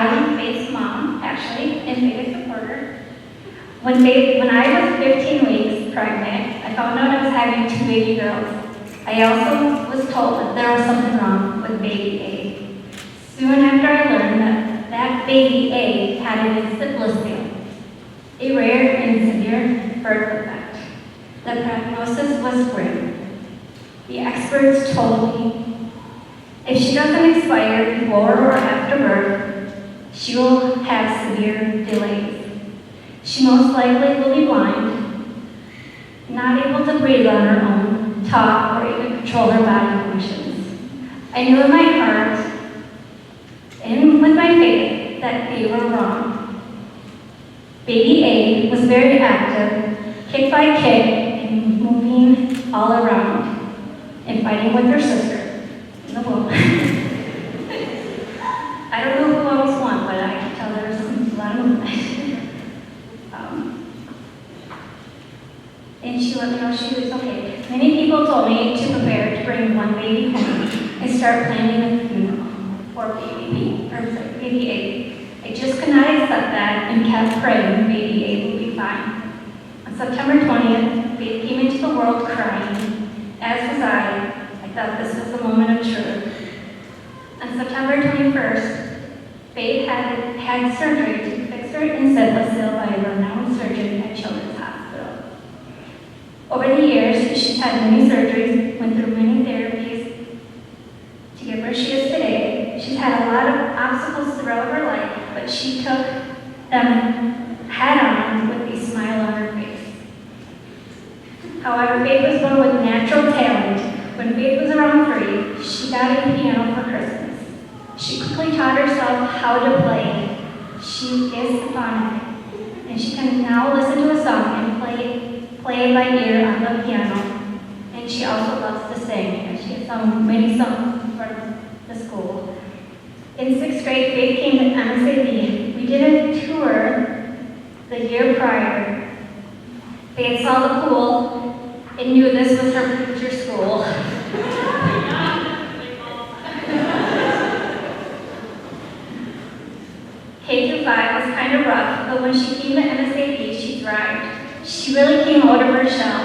am Faith's mom, actually, and Faith's supporter. When I was 15 weeks pregnant, I found out I was having 2 baby girls. I also was told that there was something wrong with baby A. Soon after I learned that baby A had an encephalocele, a rare and severe birth defect. The prognosis was grim. The experts told me if she doesn't expire before or after birth, she will have severe delays. She most likely will be blind, not able to breathe on her own, talk, or even control her body emotions. I knew in my heart and with my faith that they were wrong. Baby A was very active, kick by kick, and moving all around, and fighting with her sister in the womb. I don't know who else won, but I can tell there was a lot of movement. And she let me know she was okay. Many people told me to prepare to bring one baby home and start planning a funeral for baby A. I just could not accept that and kept praying baby A would be fine. On September 20th, Faith came into the world crying, as was I. I thought this was the moment of truth. On September 21st, Faith had surgery to fix her encephalocele by a renowned surgeon at Children's Hospital. Over the years, she's had many surgeries, went through many therapies to get where she is today. She's had a lot of obstacles throughout her life, but she took them head on with a smile on her face. However, Faith was born with natural talent. When Faith was around 3, she got a piano for Christmas. She quickly taught herself how to play. She is phonic, and she can now listen to a song and play by ear on the piano. And she also loves to sing, and she has sung many songs for the school. In 6th grade, Faith came to MSAB. We did a tour the year prior. Faith saw the pool and knew this was her future school. K through 5 was kind of rough, but when she came to MSAB, she thrived. She really came out of her shell.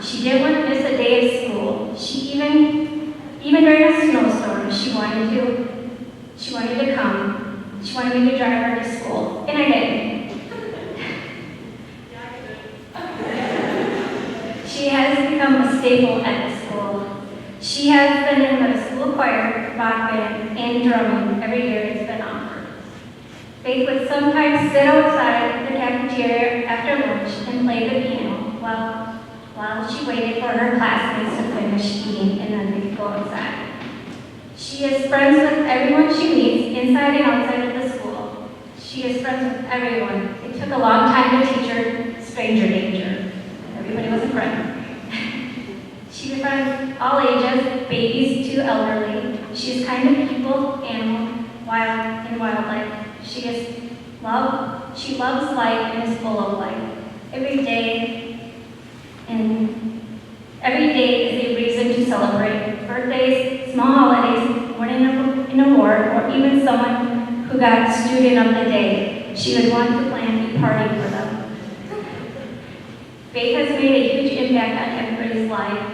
She didn't want to miss a day of school. She even during a snowstorm, she wanted to come. She wanted me to drive her to school, and I did. She has become a staple at the school. She has been in the school choir, rock band, and drumming every year it's been offered. Faith would sometimes sit outside the cafeteria after lunch and play the piano while she waited for her classmates to finish eating and then they could go outside. She is friends with everyone she meets inside and outside of the school. She is friends with everyone. It took a long time to teach her stranger danger. Everybody was a friend. She befriends all ages, babies to elderly. She is kind of people, animal, wildlife. She loves life and is full of life. Every day is a reason to celebrate. Birthdays, small holidays, winning an award, or even someone who got student of the day. She would want to plan a party for them. Faith has made a huge impact on everybody's life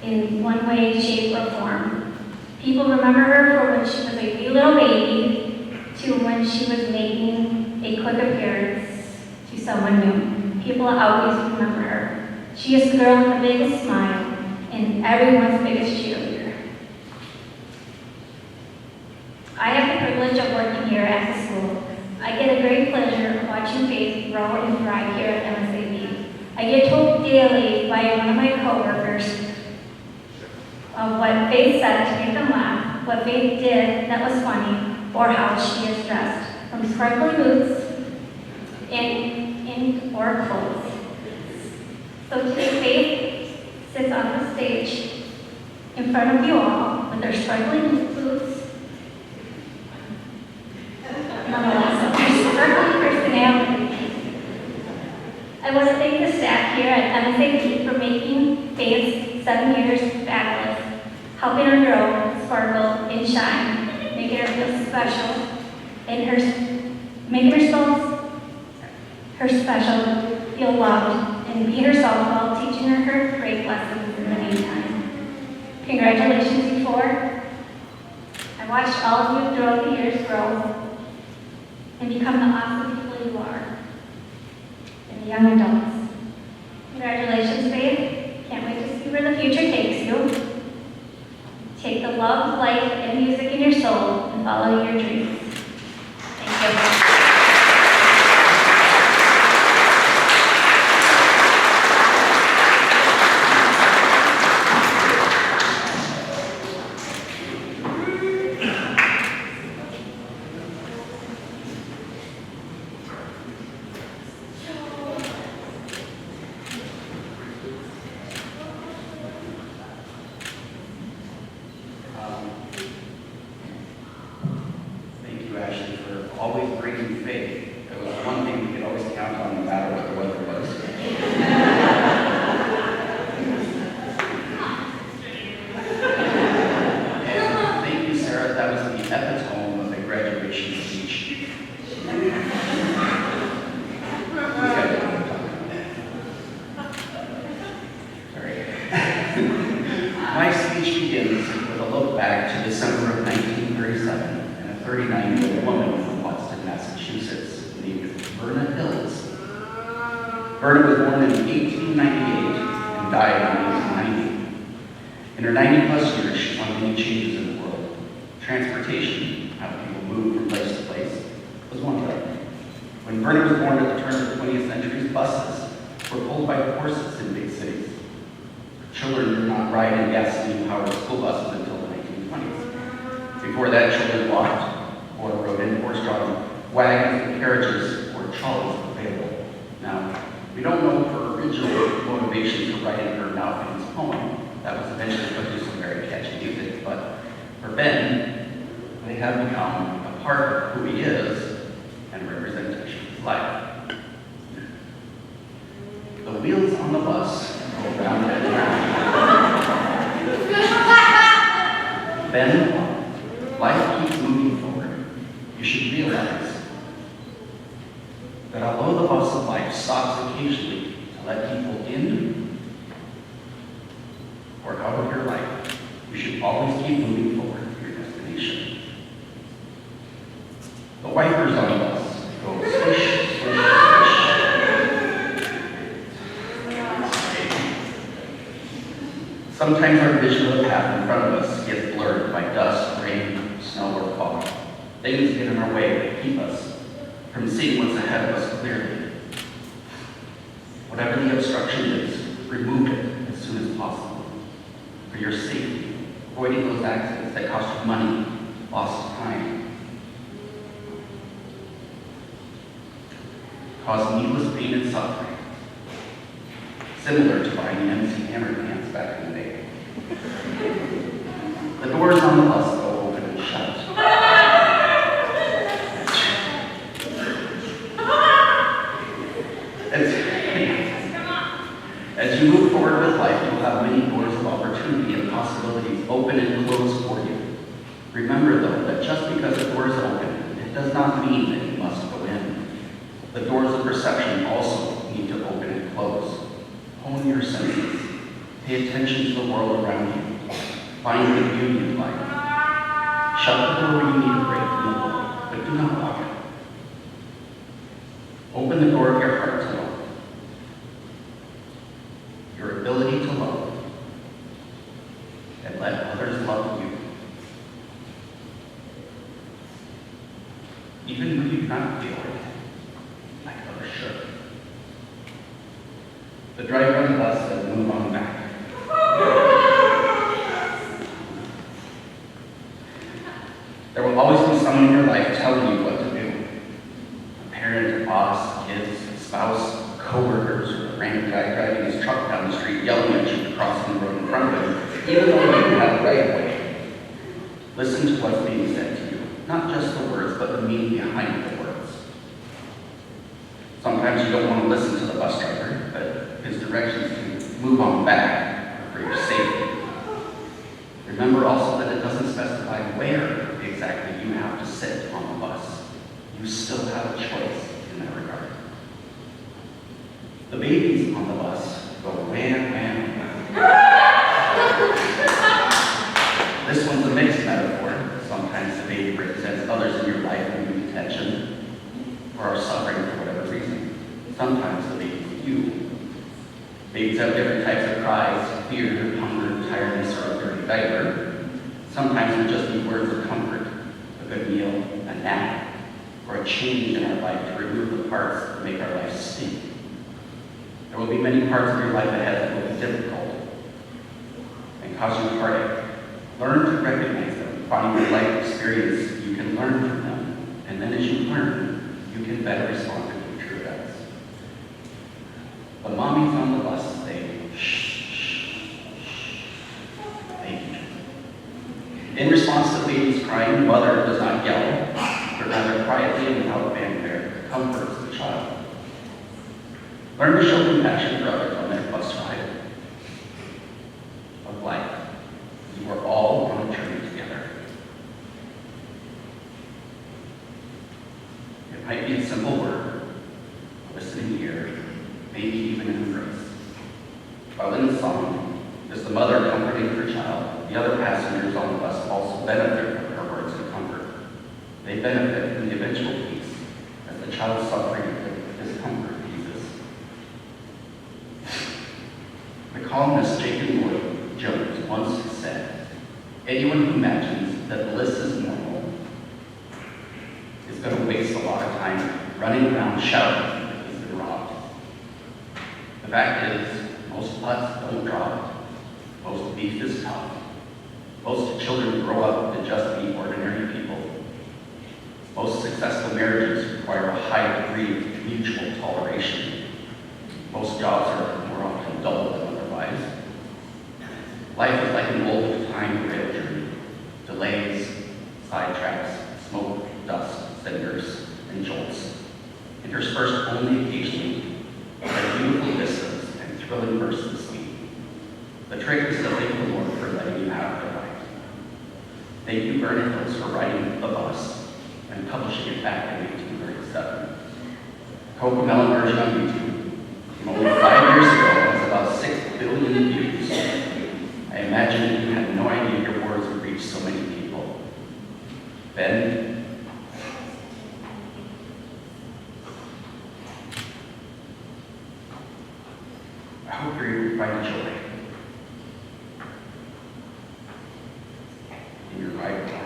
in one way, shape, or form. People remember her for when she was a wee little baby to when she was making a quick appearance to someone new. People always remember her. She is the girl with the biggest smile and everyone's biggest cheerleader. I have the privilege of working here at the school. I get a great pleasure of watching Faith grow and thrive here at MSAB. I get told daily by one of my coworkers of what Faith said to make them laugh, what Faith did that was funny, or how she is dressed, from sparkly boots or clothes. So today Faith sits on the stage in front of you all with her sparkly boots, nonetheless, her sparkly personality. I want to thank the staff here at MSAB for making Faith's 7 years fabulous, helping her grow, sparkle, and shine, making her feel special in her Make her special, feel loved, and be herself while teaching her great lessons in the meantime. Congratulations, you four. I watched all of you throughout the years grow and become the awesome people you are, and the young adults. Congratulations, Faith. Can't wait to see where the future takes you. Take the love, life, and music in your soul and follow your dreams. Thank you. Always bringing faith. It was one thing we could always count on no matter what the weather was. And thank you, Sarah. That was the epitome of a graduation speech. Sorry. My speech begins with a look back to December of 1937 and a 39-year-old woman Massachusetts, named Verna Hills. Verna was born in 1898 and died in 1890. In her 90-plus years, she saw many changes in the world. Transportation, how people move from place to place, was one of them. When Verna was born at the turn of the 20th century, buses were pulled by horses in big cities. Children did not ride in gasoline-powered school buses until the 1920s. Before that, children walked or rode in horse-drawn wagons and carriages or trolleys available. Now, we don't know her original motivation for writing her now famous poem. That was eventually put to some very catchy music, but for Ben, they have become a part of who he is and a representation of his life. The wheels on the bus go round and round. Ben, life keeps moving forward. You should realize that although the bus of life stops occasionally to let people in or out of your life, you should always keep moving forward to your destination. The wipers on the bus go swish, swish, swish. Sometimes our vision of the path in front of us gets blurred by dust, rain, snow, or fog. Things get in our way that keep us from seeing what's ahead of us clearly. Whatever the obstruction is, remove it as soon as possible for your safety, avoiding those accidents that cost you money, lost time, cause needless pain and suffering, similar to buying MC Hammer pants back in the day. The doors on the bus go open and shut. As you move forward with life, you'll have many doors of opportunity and possibilities open and close for you. Remember, though, that just because a door is open, it does not mean that you must go in. The doors of perception also need to open and close. Hone your senses. Pay attention to the world around you. Find the beauty in life. Shut the door when you need a break from the world, but do not walk it. Open the door of your heart to love. Your ability to love, and let others love you. Even when you do not feel it, like others should. The driver on the bus says, move on back. There will always be someone in your life telling you what to do. A parent, a boss, kids, a spouse, co-workers, or a random guy driving his truck down the street yelling at you to cross the road in front of him, even though you have the right of way. Listen to what's being said to you, not just the words, but the meaning behind the words. Sometimes you don't want to listen to the bus driver, but his directions to move on back are for your safety. Remember also that it doesn't specify where exactly you have to sit on the bus. you still have a choice in that regard. The babies on the bus go wham, wham, wham. This one's a mixed metaphor. Sometimes the baby represents others in your life who need attention or are suffering for whatever reason. Sometimes the baby's you. Babies have different types of cries: fear, hunger, tiredness, or a dirty diaper. Sometimes we just need words of comfort, a good meal, a nap, or a change in our life to remove the parts that make our life stink. There will be many parts of your life ahead that will be difficult and cause you heartache. Learn to recognize them. Find your life experience, you can learn from them. And then as you learn, you can better respond to future events. The mommies on the bus say, shh, shh, shh. Thank you. In response to baby's crying, mother does not yell, but rather quietly and without fanfare comforts the child. Learn to show compassion for others on their bus ride of life. You are all on a journey together. It might be a simple word, a listening ear, maybe even an embrace. While in the song, is the mother comforting her child, the other passengers on the bus also benefit from her words of comfort. They benefit from the eventual peace as the child's suffering and discomfort eases. The columnist Jacob Lloyd-Jones once said, anyone who imagines that bliss is normal is going to waste a lot of time running around shouting that he's been robbed. The fact is, most butts don't drop. Most beef is tough. Most children grow up to just be ordinary people. Most successful marriages require a high degree of mutual toleration. Most jobs are more often dull than otherwise. Life is like an old-time rail journey. Delays, sidetracks, smoke, dust, cinders, and jolts. Interspersed only occasionally by beautiful vistas and thrilling bursts of speed. The trick is to thank the Lord for letting you have the right. Thank you, Vernon Hills, for writing The Bus and publishing it back in 1837. Cocomelon version on YouTube, from only 5 years ago, has about 6 billion views. I imagine you had no idea your words would reach so many people. Ben, I hope you find joy in your ride of life.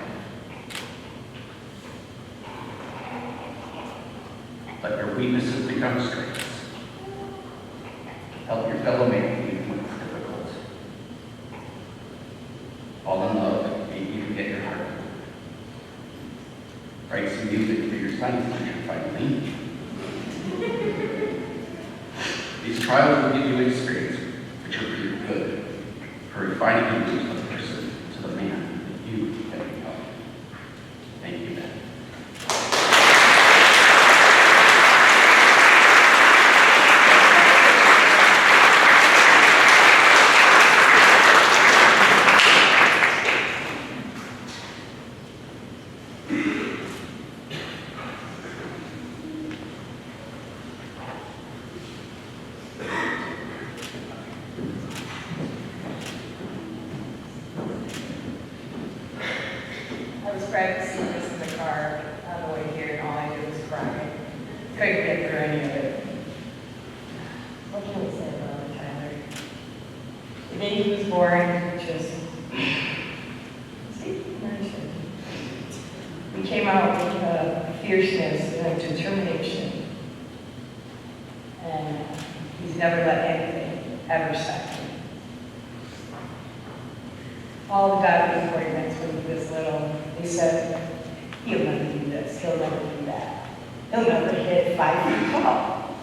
Let your weaknesses become strengths. Help your fellow man even when it's difficult. Fall in love, maybe even get your heart. Write some music for your science teacher finally. These trials will give you experience, which are for your good, for refining you as a person to the man that you have become. Thank you, Ben. I was practicing this in the car on the way here, and all I did was cry. Couldn't get through any of it. What can we say about it, Tyler? The baby was born, just, see, we came out with a fierceness and a determination. And he's never let anything ever stop him. All the doctor's appointments when he was little, they said, he'll never do this, he'll never do that. He'll never hit 5 feet tall.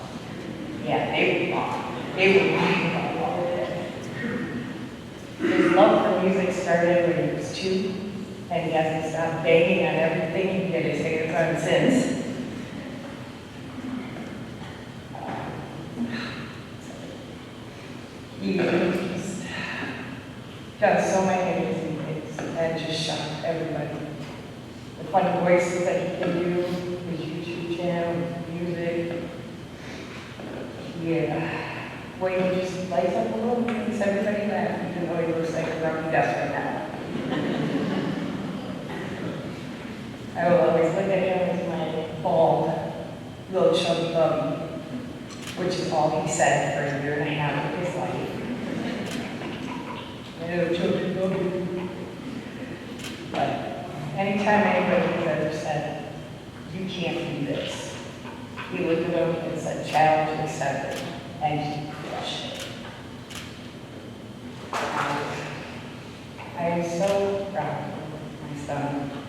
Yeah, they were wrong. They were wrong about all of it. His love for music started when he was 2, and he hasn't stopped banging on everything he can get his hands on since. He's done so many amazing things and just shocked everybody. The funny voices that he can do, the huge aren't you desperate now? I will always look at him as my bald, little chubby bubby, which is all he said for a year and a half of his life. My little chubby bubby. But anytime anybody has ever said, you can't do this, he looked at him and said, challenge accepted, and he crushed it. I am so proud of my son.